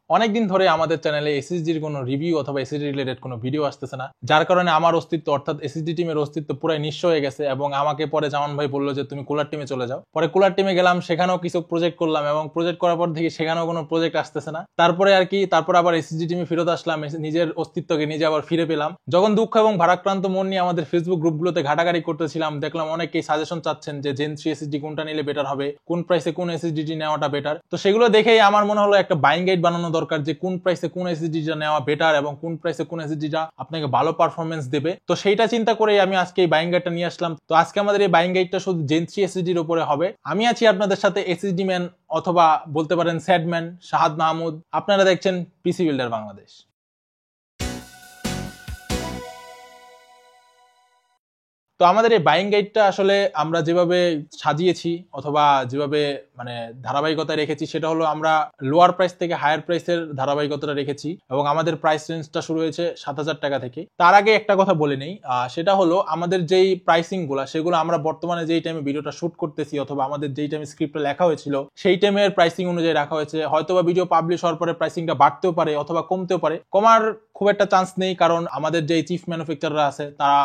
অনেকদিন ধরে আমাদের চ্যানেলে এসএসডির কোনো রিভিউ অথবা এসএসডি রিলেটেড কোনো ভিডিও আসতেছে না, যার কারণে আমার অস্তিত্ব অর্থাৎ এসএসডি টিমের অস্তিত্ব পুরাই নিঃস্ব হয়ে গেছে। এবং আমাকে পরে জামান ভাই বললো যে তুমি কুলার টিমে চলে যাও। পরে কুলার টিমে গেলাম, সেখানেও কিছু প্রজেক্ট করলাম এবং প্রজেক্ট করার পর দেখি সেখানেও কোনো প্রজেক্ট আসতেছে না। তারপরে আর কি তারপর আবার এসএসডি টিমে ফেরত আসলাম, নিজের অস্তিত্বকে নিজে আবার ফিরে পেলাম। যখন দুঃখ এবং ভারাক্রান্ত মন নিয়ে আমাদের ফেসবুক গ্রুপগুলোতে ঘাটাঘাটি করতেছিলাম, দেখলাম অনেকেই সাজেশন চাচ্ছেন যে জেন 3 এসএসডি কোনটা নিলে বেটার হবে, কোন প্রাইসে কোন এসএসডি নেওয়াটা বেটার। তো সেগুলো দেখেই আমার মনে হলো একটা বাইং গাইড বানানো দরকার যে কোন প্রাইসে কোন এসএসডিটা নেওয়া বেটার এবং কোন প্রাইসে কোন এসএসডিটা আপনাকে ভালো পারফরমেন্স দেবে। তো সেইটা চিন্তা করেই আমি আজকে এই বাইং গাইডটা নিয়ে আসলাম। তো আজকে আমাদের এই বাইং গাইডটা শুধু জেন 3 এসএসডির উপরে হবে। আমি আছি আপনাদের সাথে এসএসডি ম্যান অথবা বলতে পারেন স্যাডম্যান শাহাদ মাহমুদ। আপনারা দেখছেন পিসি বিল্ডার বাংলাদেশ। তো আমাদের এই বাইং গাইডটা আসলে আমরা যেভাবে সাজিয়েছি অথবা যেভাবে মানে ধারাবাহিকতায় রেখেছি সেটা হলো আমরা লোয়ার প্রাইস থেকে হায়ার প্রাইসের ধারাবাহিকতাটা রেখেছি এবং আমাদের প্রাইস রেঞ্জটা শুরু হয়েছে 7,000 টাকা থেকে। তার আগে একটা কথা বলে নেই, সেটা হলো আমাদের যেই প্রাইসিং গুলা সেগুলো আমরা বর্তমানে যেই টাইমে ভিডিওটা শুট করতেছি অথবা আমাদের যেই টাইমে স্ক্রিপ্টটা লেখা হয়েছিল সেই টাইমের প্রাইসিং অনুযায়ী রাখা হয়েছে। হয়তোবা ভিডিও পাবলিশ হওয়ার পরে প্রাইসিংটা বাড়তেও পারে অথবা কমতেও পারে। কমার খুব একটা চান্স নেই, কারণ আমাদের যে চিফ ম্যানুফ্যাকচারার আছে তারা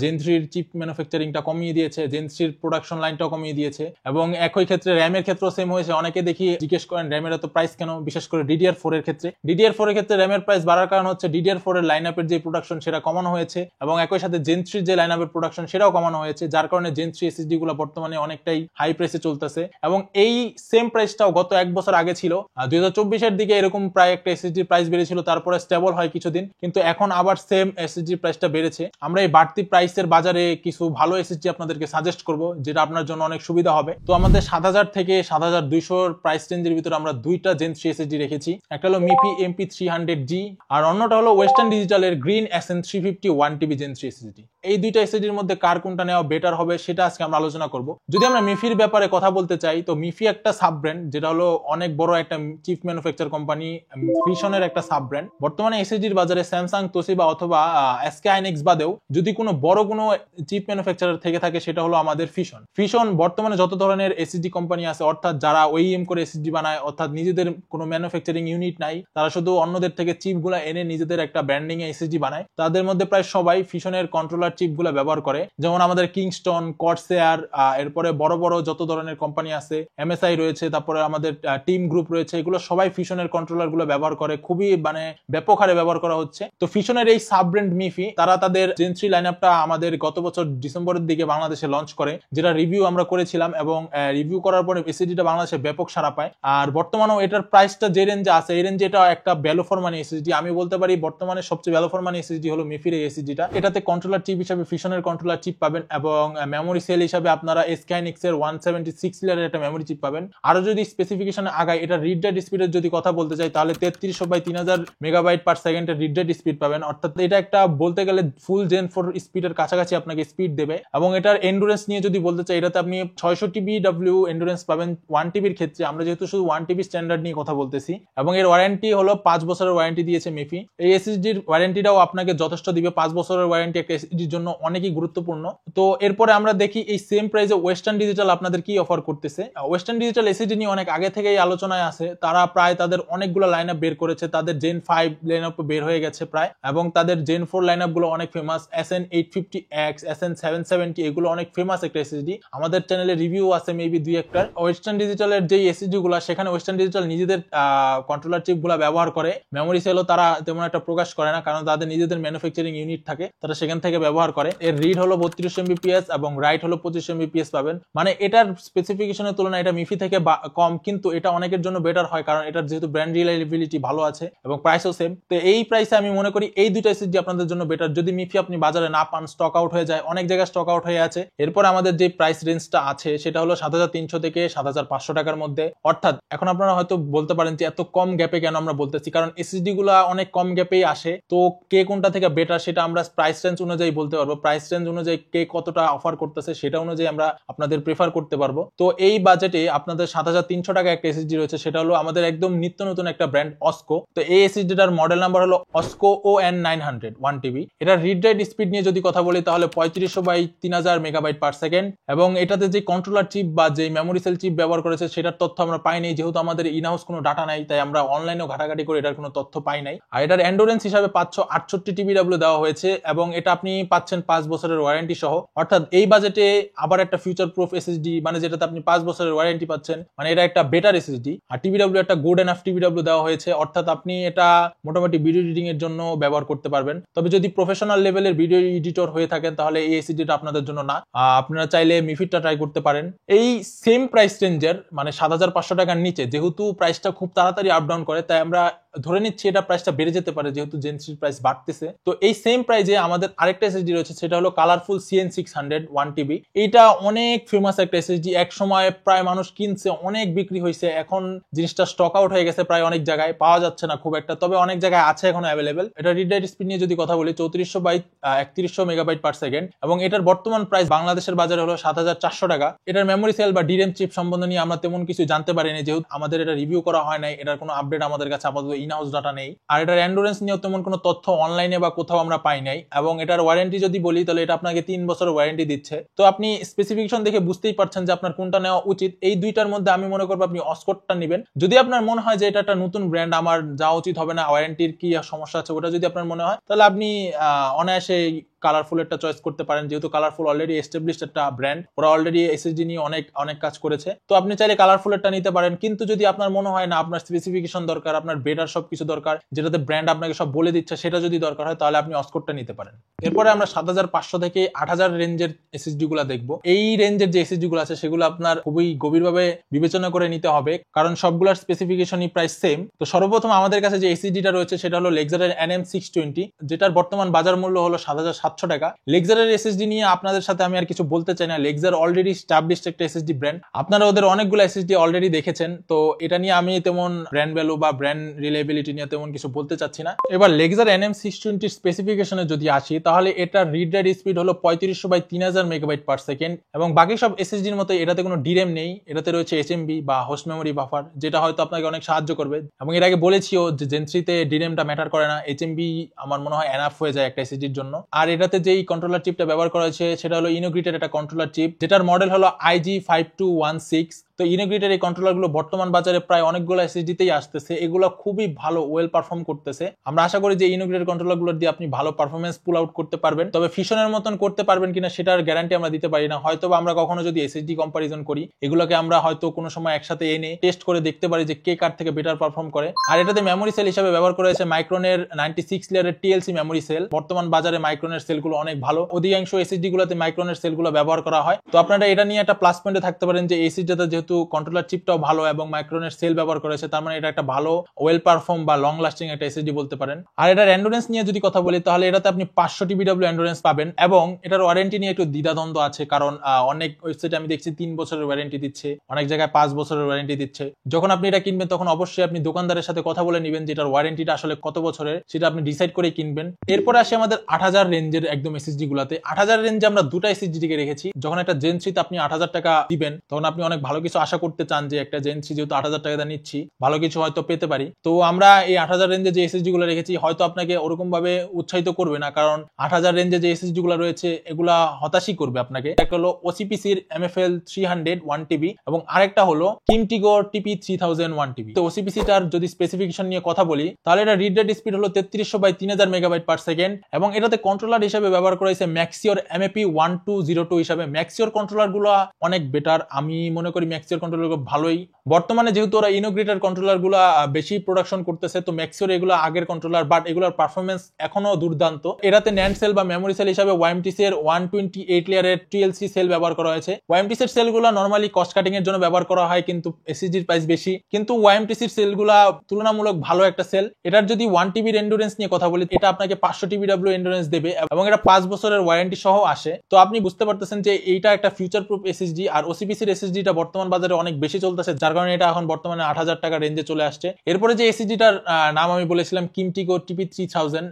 জেন 3 চিফ ম্যানুফ্যাকচারিংটা কমিয়ে দিয়েছে, জেন 3 প্রোডাকশন লাইনটাও কমিয়ে দিয়েছে এবং একই ক্ষেত্রে র্যামের ক্ষেত্রেও সেম হয়েছে। অনেকে দেখি জিজ্ঞেস করেন র্যামের এত প্রাইস কেন, বিশেষ করে DDR4 এর ক্ষেত্রে। DDR4 এর ক্ষেত্রে র্যামের প্রাইস বাড়ার কারণ হচ্ছে DDR4 এর লাইন আপের যে প্রোডাকশন সেটা কমানো হয়েছে এবং একই সাথে জেন 3 যে লাইন আপের প্রোডাকশন সেটাও কমানো হয়েছে, যার কারণে জেন 3 এসএসডি গুলো বর্তমানে অনেকটাই হাই প্রাইসে চলতেছে। এবং এই সেম প্রাইসটাও গত এক বছর আগে ছিল, 2024 এর দিকে এরকম প্রায় একটা এসএসডি প্রাইস বেড়েছিল, তারপরে স্টেবল হয় কিছুদিন, কিন্তু এখন আবার সেম এসএসডি প্রাইসটা বেড়েছে। আমরা এই বাড়তি প্রাইসের বাজারে কিছু ভালো এসএসডি আপনাদেরকে সাজেস্ট করব যেটা আপনার জন্য অনেক সুবিধা হবে। তো আমাদের 7,000 থেকে 7,200 প্রাইস রেঞ্জের ভিতরে আমরা দুইটা জেন 3 এসএসডি রেখেছি। একটা হলো মিফি MP300G আর অন্যটা হলো ওয়েস্টার্ন ডিজিটালের green SN350 1TB gen 3 SSD. এই দুইটা এসএসডির মধ্যে কার কোনটা নেওয়া বেটার হবে সেটা আজকে আমরা আলোচনা করব। যদি আমরা মিফির ব্যাপারে কথা বলতে চাই, তো মিফি একটা সাব ব্র্যান্ড যেটা হলো অনেক বড় একটা চিপ ম্যানুফ্যাকচার কোম্পানি, ফিশনের একটা সাব ব্র্যান্ড। বর্তমানে এসএসডির বাজারে স্যামসাং, তোশিবা অথবা SK হাইনিক্স বাদেও যদি কোনো বড় কোনো চিপ ম্যানুফ্যাকচারার থেকে থাকে সেটা হলো আমাদের ফিশন। বর্তমানে যত ধরনের এসএসডি কোম্পানি আছে অর্থাৎ যারা ওইএম করে এসএসডি বানায় অর্থাৎ নিজেদের কোনো ম্যানুফ্যাকচারিং ইউনিট নাই, তারা শুধু অন্যদের থেকে চিপগুলো এনে নিজেদের একটা ব্র্যান্ডিং এ এসএসডি বানায়, তাদের মধ্যে প্রায় সবাই ফিশনের কন্ট্রোলার চিপগুলো ব্যবহার করে। যেমন আমাদের কিংস্টন, কর্সেয়ার, এরপরে বড় বড় যত ধরনের কোম্পানি আছে, MSI রয়েছে, তারপরে আমাদের টিম গ্রুপ রয়েছে, এগুলো সবাই ফিশনের কন্ট্রোলার গুলো ব্যবহার করে, খুবই মানে ব্যাপক হারে ব্যবহার করা হচ্ছে। তো ফিশনের এই সাব ব্র্যান্ড মিফি তারা তাদের জেন 3 লাইনআপটা আমাদের গত বছর ডিসেম্বরের দিকে বাংলাদেশে লঞ্চ করে, যেটা রিভিউ আমরা করেছিলাম এবং রিভিউ করার পরে এসএসডিটা বাংলাদেশে ব্যাপক সাড়া পায়। আর বর্তমানেও এটার প্রাইসটা যে রেঞ্জে আছে এই রেঞ্জে এটা একটা ভ্যালু ফর মানি এসএসডি। আমি বলতে পারি বর্তমানে সবচেয়ে ভ্যালু ফর মানি এসএসডি হলো মিফির এই এসএসডিটা। এটাতে কন্ট্রোলার চিপ হিসেবে ফিশনের কন্ট্রোলার চিপ পাবেন এবং মেমোরি সেল হিসেবে আপনারা SK হাইনিক্স এর 176 লিটারের একটা মেমোরি চিপ পাবেন। আরো যদি স্পেসিফিকেশনে আগায়, এটা রিড রাইট স্পিডের যদি কথা বলতে চাই তাহলে 3300/3000 মেগাবাইট পার সেকেন্ডের রিড রাইট স্পিড পাবেন, অর্থাৎ এটা একটা বলতে গেলে ফুল জেন 4 স্পিডের কাছাকাছি আপনাকে স্পিড দেবে। এবং এটার এন্ডুরেন্স নিয়ে যদি বলতে চাই, এটাতে আপনি 600 TBW এন্ডুরেন্স পাবেন 1TB এর ক্ষেত্রে। আমরা যেহেতু শুধু 1TB স্ট্যান্ডার্ড নিয়ে কথা বলতেছি এবং এর ওয়ারেন্টি হলো 5 বছরের ওয়ারেন্টি দিয়েছে মিফি। এই এসএসডির ওয়ারেন্টিটাও আপনাকে যথেষ্ট দিবে। 5 বছরের ওয়ারেন্টি একটা এসএসডির জন্য অনেকই গুরুত্বপূর্ণ। তো এরপরে আমরা দেখি এই সেম প্রাইসে ওয়েস্টার্ন ডিজিটাল আপনাদের কি অফার করতেছে। ওয়েস্টার্ন ডিজিটাল এসএসডি নিয়ে অনেক আগে থেকেই আলোচনায় আছে, তারা প্রায় তাদের অনেকগুলো লাইনআপ বের করেছে, তাদের জেন 5 লাইনআপ বের হয়ে গেছে প্রায়, এবং তাদের জেন 4 লাইনআপ গুলো অনেক ফেমাস। SN850X, SN770 এগুলো অনেক ফেমাস একটা এসএসডি। আমাদের চ্যানেলে রিভিউ আছে মেবি 2-1টার। ওয়েস্টার্ন ডিজিটালের যে এসএসডি গুলো সেখানে ওয়েস্টার্ন ডিজিটাল নিজেদের কন্ট্রোলার চিপ গুলো ব্যবহার করে, মেমোরি সেলও তারা তেমন একটা প্রকাশ করে না কারণ তাদের নিজেদের ম্যানুফ্যাকচারিং ইউনিট থাকে, তারা সেখান থেকে ব্যবহার করে। এর রিড হলো 32 MBps এবং রাইট হলো 25 MBps পাবেন। মানে এটার স্পেসিফিকেশনের তুলনায় এটা মিফি থেকে কম, কিন্তু এটা অনেকের জন্য বেটার হয় কারণ এটার যেহেতু ব্র্যান্ড রিলায়েবিলিটি ভালো আছে এবং প্রাইসও সেম। তো এই প্রাইসে আমি মনে করি এই দুটো এসএসডি আপনাদের জন্য বেটার। যদি মিফি আপনি বাজারে না পান, স্টক আউট হয়ে যায়, অনেক জায়গায় স্টক আউট হয়ে আছে। এরপর আমাদের যে প্রাইস রেঞ্জটা আছে সেটা হলো 7,300 থেকে 7,500 টাকার মধ্যে। অর্থাৎ এখন আপনারা হয়তো বলতে পারেন যে এত কম গ্যাপে কেন আমরা বলতেছি, কারণ এসএসডি গুলা অনেক কম গ্যাপেই আসে। তো কে কোনটা থেকে বেটার সেটা আমরা প্রাইস রেঞ্জ অনুযায়ী বলতে পারবো। প্রাইস রেঞ্জ অনুযায়ী কে কতটা অফার করতেছে সেটা অনুযায়ী আমরা আপনাদের প্রেফার করতে পারবো। তো এই বাজেটে আপনাদের 7,300 টাকা একটা এসএসডি রয়েছে, সেটা হলো আমাদের একদম নিত্য নতুন একটা ব্র্যান্ড অস্কো। তো এই এসএসডিটার মডেল নাম্বার হলো অস্কো ON900 1TB। এটা রিড রাইট স্পিড নিয়ে যদি কথা বলি তাহলে 3500/3000 MB/s এবং এটাতে যে কন্ট্রোলার চিপ বা যে মেমোরি সেল চিপ ব্যবহার করেছে সেটার তথ্য আমরা পাই নাই, যেহেতু আমাদের ইনহাউস কোনো ডাটা নাই, তাই আমরা অনলাইনেও ঘাটাঘাটি করে এটার কোনো তথ্য পাই নাই। আর এটার এন্ডুরেন্স হিসাবে 568 TBW দেওয়া হয়েছে এবং এটা আপনি পাচ্ছেন 5 বছরের ওয়ারেন্টি সহ। অর্থাৎ এই বাজেটে আবার একটা ফিউচার প্রুফ এসএসডি, মানে যেটাতে আপনি 5 বছরের ওয়ারেন্টি পাচ্ছেন, মানে এটা একটা বেটার এসএসডি। আর টিবিডব্লিউ একটা গুড এনাফ টিবিডব্লিউ দেওয়া হয়েছে, অর্থাৎ আপনি এটা মোটামুটি ভিডিও এডিটিং এর জন্য ব্যবহার করতে পারবেন। তবে যদি প্রফেশনাল লেভেলের ভিডিও এডিটর হয়ে থাকেন তাহলে এই এসএসডিটা আপনাদের জন্য না। আপনারা চাইলে মিফিডটা ট্রাই করতে পারেন। এই সেম প্রাইস রেঞ্জের মানে 7500 টাকার নিচে, যেহেতু প্রাইসটা খুব তাড়াতাড়ি আপ ডাউন করে, তাই আমরা ধরে নিচ্ছি এটা প্রাইসটা বেড়ে যেতে পারে যেহেতু জেনসির প্রাইস বাড়তেছে। তো এই সেম প্রাইসে আমাদের আরেকটা এসএসডি রয়েছে, সেটা হলো কালারফুল CN600 1TB। এইটা অনেক ফেমাস একটা এসএসডি, এক সময় প্রায় মানুষ কিনছে, অনেক বিক্রি হয়েছে। এখন জিনিসটা স্টক আউট হয়ে গেছে, প্রায় অনেক জায়গায় পাওয়া যাচ্ছে না খুব একটা, তবে অনেক জায়গায় আছে এখনো অ্যাভেলেবেল। এটা রিড রাইট স্পিড নিয়ে যদি কথা বলি 3400/3100 MB/s এবং এটার বর্তমান প্রাইস বাংলাদেশের বাজারে হলো 7400 টাকা। এটার মেমোরি সেল বা ডিরেম চিপ সম্বন্ধে নিয়ে আমরা তেমন কিছু জানতে পারিনি, যেহেতু আমাদের এটা রিভিউ করা হয় নাই, এটার কোনো আপডেট আমাদের কাছে আপাতত ইনহাউস ডাটা নেই। আর এটার এন্ডুরেন্স নিয়েও তেমন কোনো তথ্য অনলাইনে বা কোথাও আমরা পাই নাই। এবং এটার ওয়ারেন্টি যদি বলি তাহলে এটা আপনাকে 3 বছরের ওয়ারেন্টি দিচ্ছে। তো আপনি স্পেসিফিকেশন দেখে বুঝতেই পারছেন যে আপনার কোনটা নেওয়া উচিত। এই দুইটার মধ্যে আমি মনে করবো আপনি অসকটটা নেবেন। যদি আপনার মনে হয় যে এটা একটা নতুন ব্র্যান্ড, আমার যাওয়া উচিত হবে না, ওয়ারেন্টির কি সমস্যা আছে ওটা যদি আপনার মনে হয়, তাহলে আপনি অনায়াসে কালারফুল একটা চয়েস করতে পারেন, যেহেতু কালারফুল অলরেডি এস্টাবলিশড একটা ব্র্যান্ড, ওরা অলরেডি এসএসডি নিয়ে অনেক কাজ করেছে। তো আপনি চাইলে কালারফুল একটা নিতে পারেন। কিন্তু যদি আপনার মনে হয় না আপনার স্পেসিফিকেশন দরকার, আপনার বেটার সবকিছু দরকার, যেটাতে ব্র্যান্ড আপনাকে সব বলে দিচ্ছে, সেটা যদি দরকার হয় তাহলে আপনি অসকটটা নিতে পারেন। এরপরে আমরা 7500 থেকে 8000 রেঞ্জের এসএসডি গুলা দেখবো। এই রেঞ্জের যে এসএসডি গুলো আছে সেগুলো আপনার খুবই গভীরভাবে বিবেচনা করে নিতে হবে, কারণ সবগুলোর স্পেসিফিকেশনই প্রায় সেম। তো সর্বপ্রথম আমাদের কাছে যে এসএসডিটা রয়েছে সেটা হলো লেক্সারের NM620, যেটার বর্তমান বাজার মূল্য হলো 7700 টাকা। লেক্সারের এসএসডি নিয়ে আপনাদের সাথে আমি আর কিছু বলতে চাই না, লেক্সার অলরেডি এস্টাবলিশড একটা এসএসডি ব্র্যান্ড, আপনারা ওদের অনেকগুলো এসএসডি অলরেডি দেখেছেন। তো এটা নিয়ে আমি তেমন ব্র্যান্ড ভ্যালু বা ব্র্যান্ড রিলায়েবিলিটি নিয়ে তেমন কিছু বলতে চাচ্ছি না। এবার লেক্সার NM620 স্পেসিফিকেশনে যদি আসি, তাহলে এটার রিড রাইট স্পিড হলো 3500/3000 MB/s এবং বাকি সব এসএসডির মতো এটাতে কোনো ডিরেম নেই, এটাতে রয়েছে HMB বা হোস্ট মেমোরি বাফার, যেটা হয়তো আপনাকে অনেক সাহায্য করবে। এবং এর আগে বলেছিও যে জেন 3 তে ডিরেমটা ম্যাটার করে না, HMB আমার মনে হয় এনাফ হয়ে যায় একটা এসএসডির জন্য। আর এটাতে যেই কন্ট্রোলার চিপটা ব্যবহার করা হয়েছে সেটা হলো ইনোগ্রিটের একটা কন্ট্রোলার চিপ, যেটার মডেল হলো IG5216। তো ইনোগ্রিটের এই কন্ট্রোলার গুলো বর্তমান বাজারে প্রায় অনেকগুলো এসএসডিতেই আসতেছে, এগুলো খুবই ভালো ওয়েল পারফর্ম করতেছে। আমরা আশা করি যে ইনোগ্রিটের কন্ট্রোলার গুলো দিয়ে আপনি ভালো পারফরমেন্স পুল আউট করতে পারবেন। তবে ফিশনের মতন করতে পারবেন কিনা সেটার গ্যারান্টি আমরা দিতে পারি না। হয়তো আমরা কখনো যদি এসএসডি কম্পারিজন করি, এগুলোকে আমরা হয়তো কোনো সময় একসাথে এনে টেস্ট করে দেখতে পারি যে কে কার থেকে বেটার পারফর্ম করে। আর এটাতে মেমোরি সেল হিসেবে ব্যবহার করা হয়েছে মাইক্রনের 96 লেয়ারের TLC মেমোরি সেল। বর্তমান বাজারে মাইক্রনের সেলগুলো অনেক ভালো, অধিকাংশ এসএসডি গুলোতে মাইক্রনের সেলগুলো ব্যবহার করা হয়। তো আপনারা এটা নিয়ে একটা প্লাস পয়েন্টে থাকতে পারেন যে এসএসডিতে যেহেতু কন্ট্রোলার চিপটাও ভালো এবং মাইক্রনের সেল ব্যবহার করেছে, তার মানে এটা একটা ভালো ওয়েল পারফর্ম বা লং লাস্টিং একটা এসএসডি বলতে পারেন। আর এটার এন্ডুরেন্স নিয়ে যদি কথা বলি, তাহলে এটাতে আপনি 500 TBW এন্ডুরেন্স পাবেন এবং এটার ওয়ারেন্টি নিয়ে একটু দ্বিধাদ্বন্দ্ব আছে, কারণ অনেক ওয়েবসাইটে আমি দেখছি 3 বছরের ওয়ারেন্টি দিচ্ছে, অনেক জায়গায় 5 বছরের ওয়ারেন্টি দিচ্ছে। যখন আপনি এটা কিনবেন তখন অবশ্যই আপনি দোকানদারের সাথে কথা বলে নেবেন যে এটার ওয়ারেন্টিটা আসলে কত বছরের, সেটা আপনি ডিসাইড করে কিনবেন। এরপরে আসে আমাদের 8000 রেঞ্জের একদম এসএসডি গুলাতে। 8000 রেঞ্জে আমরা দুটো এসএসডি কে রেখেছি। যখন একটা জেন 3 তে আপনি 8000 টাকা দিবেন, তখন আপনি অনেক ভালো কিছু আশা করতে চান যে একটা জেন 3 যেহেতু 8000 টাকা দিয়ে নিচ্ছি, ভালো কিছু হয়তো পেতে পারি। তো আমরা এই 8000 রেঞ্জে যে এসএসডি গুলো রেখেছি হয়তো আপনাকে ওরকম ভাবে উৎসাহিত করবে না, কারণ 8000 রেঞ্জে যে এসএসডি গুলো রয়েছে এগুলা হতাশই করবে আপনাকে। একটা হলো OCPC-র MFL 300 1TB এবং আরেকটা হলো Kintigo TP3000 1TB। তো OCPC-টার যদি স্পেসিফিকেশন নিয়ে কথা বলি, তাহলে এটা রিড রাইট স্পিড হলো 3300/3000 MB/s এবং এটাতে কন্ট্রোলার হিসেবে ব্যবহার করা হয়েছে ম্যাক্সিওর MAP1202 হিসাবে। ম্যাক্সিওর কন্ট্রোলার গুলো অনেক বেটার, আমি মনে করি ম্যাক্সিওর কন্ট্রোলার গুলো ভালোই। বর্তমানে যেহেতু ওরা ইনোগ্রেটেড কন্ট্রোলার গুলো বেশি প্রোডাকশন করতেছে, তো ম্যাক্সিওর এগুলো আগের কন্ট্রোলার, বাট এগুলোর পারফরমেন্স এখনো দুর্দান্ত। এটাতে ন্যান্ড সেল বা মেমোরি সেল হিসাবে YMTC এর 128 লেয়ারের TLC সেল ব্যবহার করা হয়েছে। YMTC এর সেলগুলো নরমালি কস্ট কাটিং এর জন্য ব্যবহার করা হয়, কিন্তু এসএসডির প্রাইস বেশি, কিন্তু YMTC এর সেলগুলো তুলনামূলক ভালো একটা সেল। এটার যদি 1TB এন্ডুরেন্স নিয়ে কথা বলি, এটা আপনাকে 500 TBW এন্ডুরেন্স দেবে এবং এটা 5 বছরের ওয়ারেন্টি সহ আসে। তো আপনি বুঝতে পারতেছেন যে এইটা একটা ফিউচার প্রুফ এসএসডি। আর OCPC এর এসএসডিটা বর্তমান বাজারে অনেক বেশি চলতেছে, যার কারণে এটা এখন বর্তমানে 8,000 টাকা রেঞ্জে চলে আসছে। এরপরে যে এসএসডিটার নাম আমি বলেছিলাম কিমটিকো TP3000,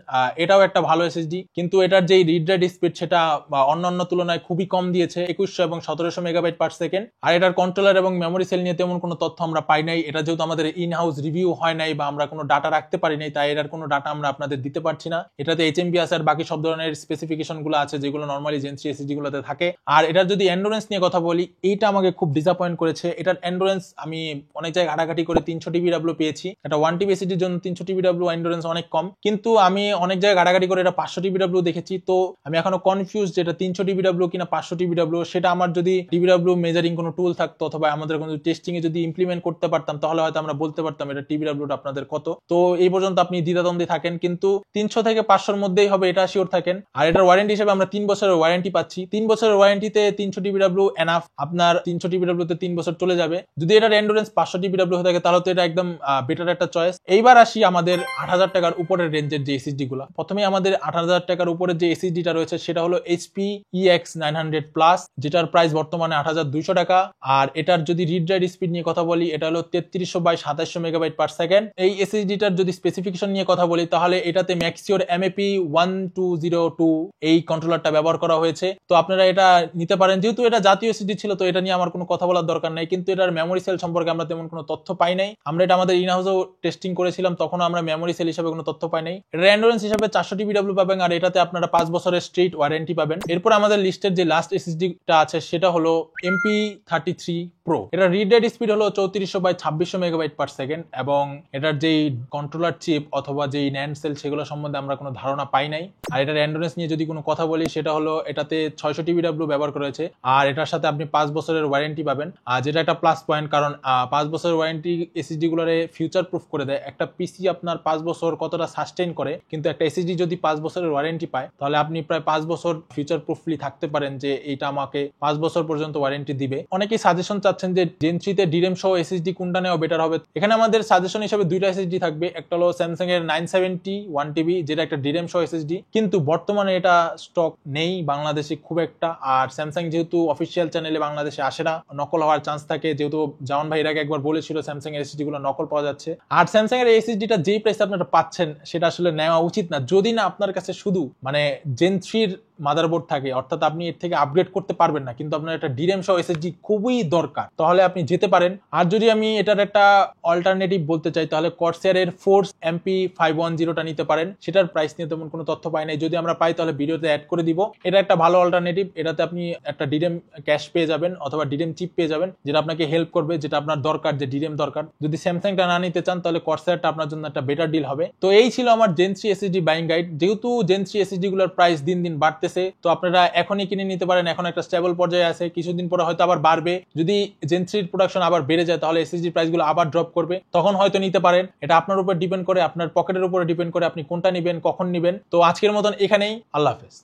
এটাও একটা ভালো এসএসডি, কিন্তু এটার যে রিড রাইট স্পিড সেটা অন্যান্য তুলনায় খুবই কম দিয়েছে, 2100 এবং 1700 মেগাবাইট পার সেকেন্ড। আর এটার কন্ট্রোলার এবং মেমোরি সেল নিয়ে তেমন কোনো তথ্য আমরা পাই নাই। এটা যেহেতু আমাদের ইন হাউস রিভিউ হয় নাই বা আমরা কোনো ডাটা রাখতে পারি নাই, তাই এটার কোনো ডাটা আমরা আপনাদের দিতে পারছি না। এটাতে এইচএমবি আছে আর বাকি সব ধরনের স্পেসিফিকেশন গুলো আছে যেগুলো নর্মালি জেন 3 এসএসডি গুলোতে থাকে। আর এটার যদি এন্ডুরেন্স নিয়ে কথা বলি, এইটা আমাকে খুব ডিসঅ্যাপয়েন্ট করেছে। এটার এন্ডুরেন্স আমি অনেক জায়গায় ঘাটাঘাটি করে 300 TBW পেয়েছি। এটা 1 TB এসএসডির জন্য 300 TBW এন্ডুরেন্স অনেক কম, কিন্তু আমি অনেক জায়গায় ঘাটাঘাটি করে এটা 500 TBW দেখেছি। তো আমি এখনো কনফিউজ যে এটা 300 TBW কিনা 500 TBW। সেটা আমার যদি TBW মেজারিং কোনো টুল থাকতো অথবা আমাদের কোনো টেস্টিং এ যদি ইমপ্লিমেন্ট করতে পারতাম, তাহলে হয়তো আমরা বলতে পারতাম এটা TBW আপনাদের কত। তো এই পর্যন্ত আপনি দ্বিধাদ্বন্দ্বে থাকেন, কিন্তু 300 থেকে 500-র মধ্যেই হবে এটা শিওর থাকেন। আর এটার ওয়ারেন্টি হিসেবে আমরা 3 বছরের ওয়ারেন্টি পাচ্ছি। 3 বছরের ওয়ারেন্টিতে 300 TBW এনাফ, আপনার 300 TBW তে 3 বছর চলে যাবে। যদি এটার এন্ডুরেন্স 500 TBW হয়ে থাকে তাহলে তো এটা একদম বেটার একটা চয়েস। এইবার আসি আমাদের 8,000 টাকার উপরের রেঞ্জের যে এসএসডি গুলো। প্রথমে আমাদের 8,000 টাকার উপরের যে এসএসডিটা রয়েছে সেটা হলো HP EX900 প্লাস, যেটার প্রাইস বর্তমানে 8,200 টাকা। আর এটার যদি রিড রাইট স্পিড নিয়ে কথা বলি, এটা হলো 3300 বাই 2700 মেগাবাইট পার সেকেন্ড। এই এসএসডিটার যদি স্পেসিফিকেশন নিয়ে কথা বলি, তাহলে এটাতে ম্যাক্সিওর MAP 1202 এই কন্ট্রোলারটা ব্যবহার করা হয়েছে। তো আপনারা এটা নিতে পারেন। যেহেতু এটা জাতীয় এসএসডি ছিল, তো এটা নিয়ে আমার কোনো কথা বলার দরকার নাই, কিন্তু এটার মেমোরি সেল সম্পর্কে আমরা তেমন কোনো তথ্য পাই নাই। আমরা এটা আমাদের ইন হাউসেও টেস্টিং করেছিলাম, তখন আমরা মেমোরি সেল হিসেবে কোনো তথ্য পাই নাই। এটার এন্ডুরেন্স হিসেবে 400 TBW পাবেন, আর এটাতে আপনারা 5 বছরের স্ট্রেট ওয়ারেন্টি পাবেন। এরপর আমাদের লিস্টের যে লাস্ট এসএসডিটা আছে সেটা হলো MP33 Pro। এটা রিড রাইট স্পিড হলো 3400 বাই 2600 মেগাবাইট পার সেকেন্ড, এবং এটার যেই কন্ট্রোলার চিপ অথবা যেই ন্যান্ড সেল সেগুলো সম্বন্ধে আমরা কোনো ধারণা পাই নাই। আর এটার এন্ডুরেন্স নিয়ে যদি কোনো কথা বলি, সেটা হলো এটাতে 600 TBW ব্যবহার করা হয়েছে, আর এটার সাথে আপনি 5 বছরের ওয়ারেন্টি পাবেন। আর যেটা একটা প্লাস পয়েন্ট, কারণ 5 বছরের ওয়ারেন্টি এসএসডি গুলোরে ফিউচার প্রুফ করে দেয়। একটা পিসি আপনার 5 বছর কতটা সাস্টেইন করে, কিন্তু একটা এসএসডি যদি 5 বছরের ওয়ারেন্টি পায়, তাহলে আপনি প্রায় 5 বছর ফিউচার প্রুফলি থাকতে পারেন যে এইটা আমাকে 5 বছর পর্যন্ত ওয়ারেন্টি দিবে। অনেকেই সাজেশন চাচ্ছেন যে জেন 3 তে ডিরেম সহ এসএসডি কোনটা নেওয়া বেটার হবে। এখানে আমাদের সাজেশন হিসেবে দুইটা এসএসডি থাকবে। একটা হলো স্যামসাং এর 970 1TB, যেটা একটা ডিরেম সহ এসএসডি, কিন্তু বর্তমানে এটা স্টক নেই বাংলাদেশে খুব একটা। আর স্যামসাং যেহেতু অফিসিয়াল চ্যানেলে বাংলাদেশে আসে না, নকল হওয়ার চান্স থাকে, যেহেতু জামান ভাই এর আগে একবার বলেছিল স্যামসাং এর এসএসডি গুলো নকল পাওয়া যাচ্ছে। আর স্যামসাং এর এসএসডিটা যেই প্রাইসে আপনারা পাচ্ছেন সেটা আসলে নেওয়া উচিত না, যদি না আপনার কাছে শুধু মানে জেন 3 মাদারবোর্ড থাকে, অর্থাৎ আপনি এর থেকে আপগ্রেড করতে পারবেন না, কিন্তু আপনার একটা ডিরেম সহ এসএসডি খুবই দরকার, তাহলে আপনি যেতে পারেন। আর যদি আমি এটার একটা অল্টারনেটিভ বলতে চাই, তাহলে কর্সায়ারের ফোর্স MP510টা নিতে পারেন। সেটার প্রাইস নিয়ে তেমন কোনো তথ্য পাই নাই, যদি আমরা পাই তাহলে ভিডিওতে অ্যাড করে দিব। এটা একটা ভালো অল্টারনেটিভ। এটাতে আপনি একটা ডিরেম ক্যাশ পেয়ে যাবেন অথবা ডিরেম চিপ পেয়ে যাবেন, যেটা আপনাকে হেল্প করবে, যেটা আপনার দরকার, যে ডিরেম দরকার। যদি স্যামসাংটা না নিতে চান, তাহলে কর্সায়ারটা আপনার জন্য একটা বেটার ডিল হবে। তো এই ছিল আমার জেন 3 এসএসডি বাইং গাইড। যেহেতু জেন 3 এসএসডি গুলোর প্রাইস দিন দিন বাড়তেছে, তো আপনারা এখনই কিনে নিতে পারেন। এখন একটা স্টেবল পর্যায়ে আছে, কিছুদিন পরে হয়তো আবার বাড়বে। যদি জেন 3 প্রোডাকশন আবার বেড়ে যায়, তাহলে এসএসডি প্রাইসগুলো আবার ড্রপ করবে, তখন হয়তো নিতে পারেন। এটা আপনার উপর ডিপেন্ড করে, আপনার পকেটের উপরে ডিপেন্ড করে আপনি কোনটা নেবেন, কখন নেবেন। তো আজকের মতন এখানেই, আল্লাহ হাফেজ।